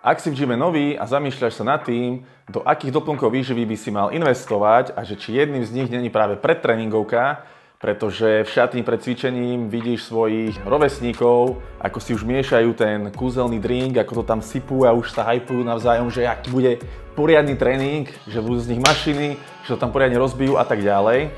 Ak si v gyme nový a zamýšľaš sa nad tým, do akých doplnkov výživy by si mal investovať a že či jedným z nich není práve predtréningovka, pretože v šatni pred cvičením vidíš svojich rovesníkov, ako si už miešajú ten kúzelný drink, ako to tam sypú a už sa hypujú navzájom, že aký bude poriadny tréning, že budú z nich mašiny, že to tam poriadne rozbijú a tak ďalej.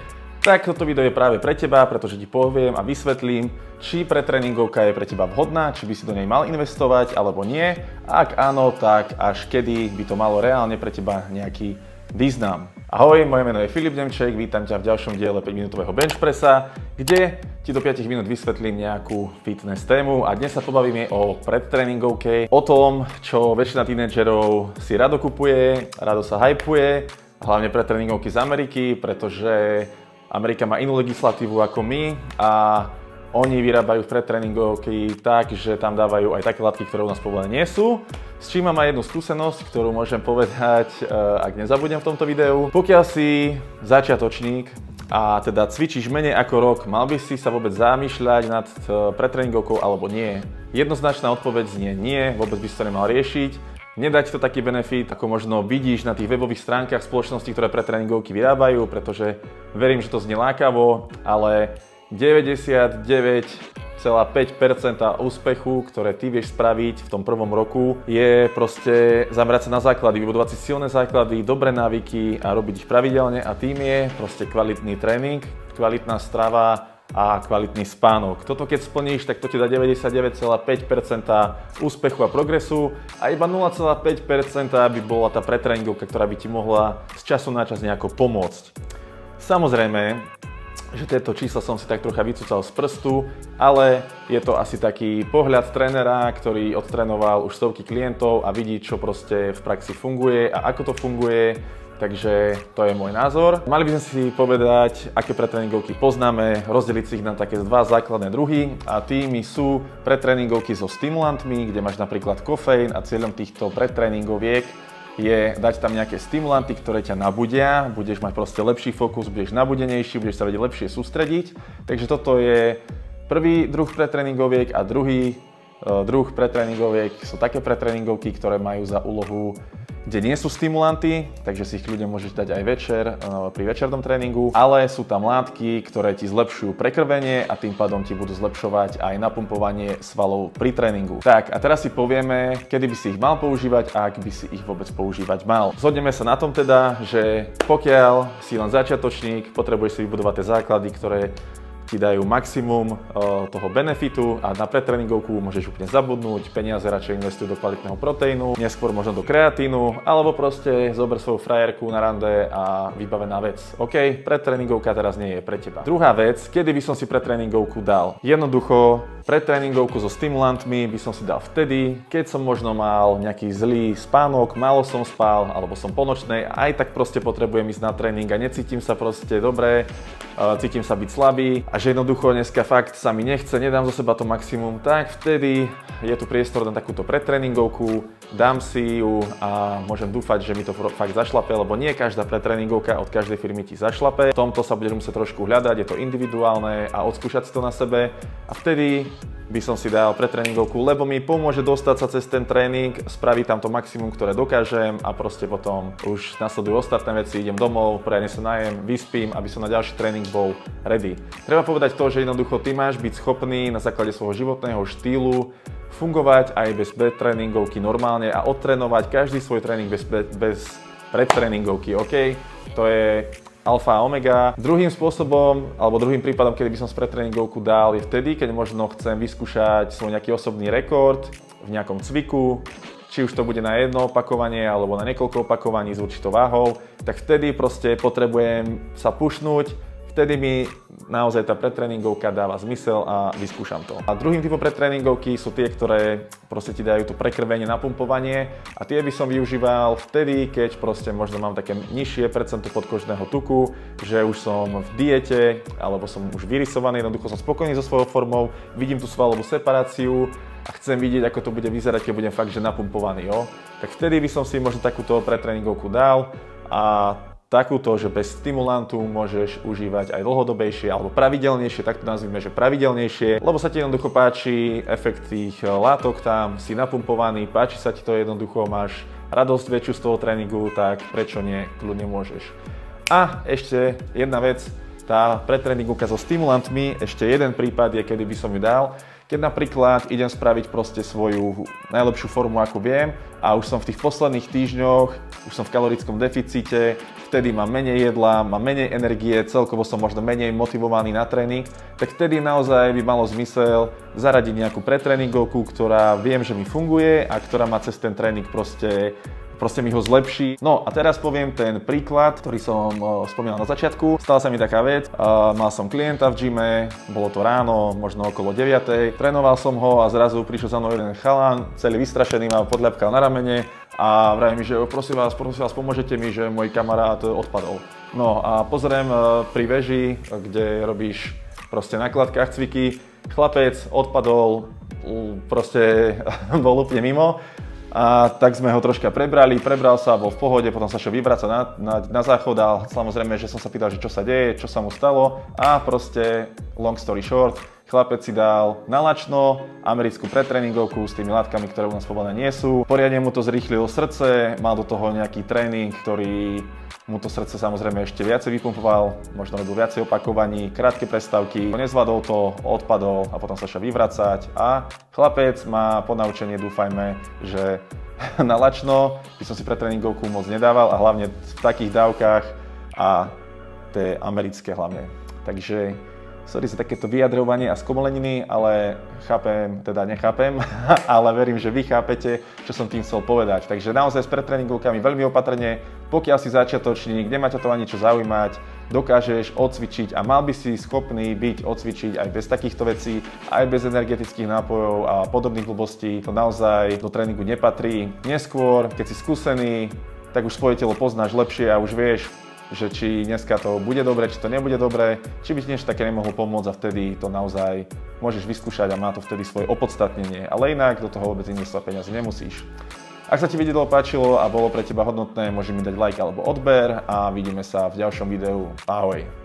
Tak toto video je práve pre teba, pretože ti poviem a vysvetlím, či predtréningovka je pre teba vhodná, či by si do nej mal investovať alebo nie. Ak áno, tak až kedy by to malo reálne pre teba nejaký význam. Ahoj, moje meno je Filip Demček, vítam ťa v ďalšom diele 5-minútového benchpressa, kde ti do 5 minút vysvetlím nejakú fitness tému a dnes sa pobavíme o predtréningovke, o tom, čo väčšina tínedžerov si rado kupuje, rado sa hypuje, hlavne predtréningovky z Ameriky, pretože Amerika má inú legislatívu ako my a oni vyrábajú predtréningovky tak, že tam dávajú aj také látky, ktoré u nás povolené nie sú. S čím mám aj jednu skúsenosť, ktorú môžem povedať, ak nezabudnem v tomto videu. Pokiaľ si začiatočník a teda cvičíš menej ako rok, mal by si sa vôbec zamýšľať nad predtréningovkou alebo nie? Jednoznačná odpoveď znie nie, vôbec by si to nemal riešiť. Nedať to taký benefit, ako možno vidíš na tých webových stránkach spoločností, ktoré predtréningovky vyrábajú, pretože verím, že to znie lákavo, ale 99,5% úspechu, ktoré ty vieš spraviť v tom prvom roku, je proste zamerať sa na základy, vybudovať si silné základy, dobré návyky a robiť ich pravidelne a tým je proste kvalitný tréning, kvalitná strava a kvalitný spánok. Toto keď splníš, tak to ti dá 99,5% úspechu a progresu a iba 0,5% by bola tá pretréningovka, ktorá by ti mohla z času na čas nejako pomôcť. Samozrejme, že tieto čísla som si tak trocha vycúcal z prstu, ale je to asi taký pohľad trénera, ktorý odtrénoval už stovky klientov a vidí, čo proste v praxi funguje a ako to funguje. Takže to je môj názor. Mali by sme si povedať, aké predtréningovky poznáme, rozdeliť si ich na také dva základné druhy a tými sú predtréningovky so stimulantmi, kde máš napríklad kofeín a cieľom týchto predtréningoviek je dať tam nejaké stimulanty, ktoré ťa nabudia, budeš mať proste lepší fokus, budeš nabudenejší, budeš sa vedieť lepšie sústrediť. Takže toto je prvý druh predtréningoviek a druhý druh predtréningoviek sú také predtréningovky, ktoré majú za úlohu, kde nie sú stimulanty, takže si ich ľudia môžeš dať aj večer pri večernom tréningu, ale sú tam látky, ktoré ti zlepšujú prekrvenie a tým pádom ti budú zlepšovať aj napumpovanie svalov pri tréningu. Tak a teraz si povieme, kedy by si ich mal používať a ak by si ich vôbec používať mal. Zhodneme sa na tom teda, že pokiaľ si len začiatočník, potrebuješ si vybudovať tie základy, ktoré ti dajú maximum toho benefitu a na predtréningovku môžeš úplne zabudnúť, peniaze radšej investuj do kvalitného proteínu, neskôr možno do kreatínu, alebo proste zober svoju frajerku na rande a vybavená vec. OK, predtréningovka teraz nie je pre teba. Druhá vec, kedy by som si predtréningovku dal? Jednoducho, predtréningovku so stimulantmi by som si dal vtedy, keď som možno mal nejaký zlý spánok, málo som spal, alebo som po nočnej, aj tak proste potrebujem ísť na tréning a necítim sa proste dobre, cítim sa byť slabý a že jednoducho dneska fakt sa mi nechce, nedám zo seba to maximum, tak vtedy je tu priestor na takúto predtréningovku, dám si ju a môžem dúfať, že mi to fakt zašlape, lebo nie každá predtréningovka od každej firmy ti zašlape. V tomto sa budeš musieť trošku hľadať, je to individuálne a odskúšať si to na sebe a vtedy by som si dal predtréningovku, lebo mi pomôže dostať sa cez ten tréning, spraviť tam to maximum, ktoré dokážem a proste potom už nasledujú ostatné veci, idem domov, poriadne sa najem, vyspím, aby som na ďalší tréning bol ready. Treba povedať to, že jednoducho ty máš byť schopný na základe svojho životného štýlu fungovať aj bez predtréningovky normálne a odtrénovať každý svoj tréning bez predtréningovky, OK? To je alfa a omega. Druhým spôsobom, alebo druhým prípadom, kedy by som z predtréningovku dal, je vtedy, keď možno chcem vyskúšať svoj nejaký osobný rekord v nejakom cviku, či už to bude na jedno opakovanie, alebo na niekoľko opakovaní s určitou váhou, tak vtedy proste potrebujem sa pušnúť, vtedy mi naozaj tá predtréningovka dáva zmysel a vyskúšam to. A druhým typom predtréningovky sú tie, ktoré proste ti dajú to prekrvenie, napumpovanie a tie by som využíval vtedy, keď proste možno mám také nižšie percento podkožného tuku, že už som v diete alebo som už vyrysovaný, jednoducho som spokojný so svojou formou, vidím tú svalovú separáciu a chcem vidieť, ako to bude vyzerať, keď budem fakt že napumpovaný, jo? Tak vtedy by som si možno takúto predtréningovku dal a takúto, že bez stimulantu môžeš užívať aj dlhodobejšie alebo pravidelnejšie, tak to nazvime, že pravidelnejšie, lebo sa ti jednoducho páči efekt tých látok tam, si napumpovaný, páči sa ti to jednoducho, máš radosť väčšiu z toho tréningu, tak prečo nie, kľudne môžeš. A ešte jedna vec, tá pretréningovka so stimulantmi, ešte jeden prípad je, kedy by som ju dal. Keď napríklad idem spraviť proste svoju najlepšiu formu, ako viem, a už som v tých posledných týždňoch, už som v kalorickom deficite, vtedy mám menej jedla, mám menej energie, celkovo som možno menej motivovaný na tréning, tak vtedy naozaj by malo zmysel zaradiť nejakú pretréningovku, ktorá viem, že mi funguje a ktorá ma cez ten tréning proste mi ho zlepší. No a teraz poviem ten príklad, ktorý som spomínal na začiatku. Stala sa mi taká vec, mal som klienta v gyme, bolo to ráno, možno okolo 9. Trénoval som ho a zrazu prišiel za mnou jeden chalan, celý vystrašený, ma podľapkal na ramene a vraví mi, že prosím vás, pomôžete mi, že môj kamarát odpadol. No a pozriem pri veži, kde robíš proste na kladkách cviky, chlapec odpadol, proste bol úplne mimo. A tak sme ho troška prebral sa, bol v pohode, potom sa šiel vyvracať na záchod a samozrejme, že som sa pýtal, že čo sa deje, čo sa mu stalo a proste long story short, chlapec si dal na lačno americkú pretréningovku s tými látkami, ktoré u nás povolené nie sú. Poriadne mu to zrýchlilo srdce, mal do toho nejaký tréning, ktorý mu to srdce samozrejme ešte viacej vypumpoval, možno robil viacej opakovaní, krátke prestávky, nezvládol to, odpadol a potom sa šiel vyvracať a chlapec má ponaučenie, dúfajme, že na lačno by som si pretréningovku moc nedával a hlavne v takých dávkach a tie americké hlavne. Takže sorry za takéto vyjadrovanie a skomoleniny, ale nechápem, ale verím, že vy chápete, čo som tým chcel povedať. Takže naozaj s pretréningovkami veľmi opatrne, pokiaľ si začiatočník, nemá ťa to ani čo zaujímať, dokážeš odcvičiť a mal by si schopný byť odcvičiť aj bez takýchto vecí, aj bez energetických nápojov a podobných blbostí. To naozaj do tréningu nepatrí. Neskôr, keď si skúsený, tak už svoje telo poznáš lepšie a už vieš, že či dneska to bude dobre, či to nebude dobre, či by ti niečo také nemohlo pomôcť a vtedy to naozaj môžeš vyskúšať a má to vtedy svoje opodstatnenie. Ale inak do toho vôbec investovať peniaze nemusíš. Ak sa ti video páčilo a bolo pre teba hodnotné, môžeš mi dať like alebo odber a vidíme sa v ďalšom videu. Ahoj!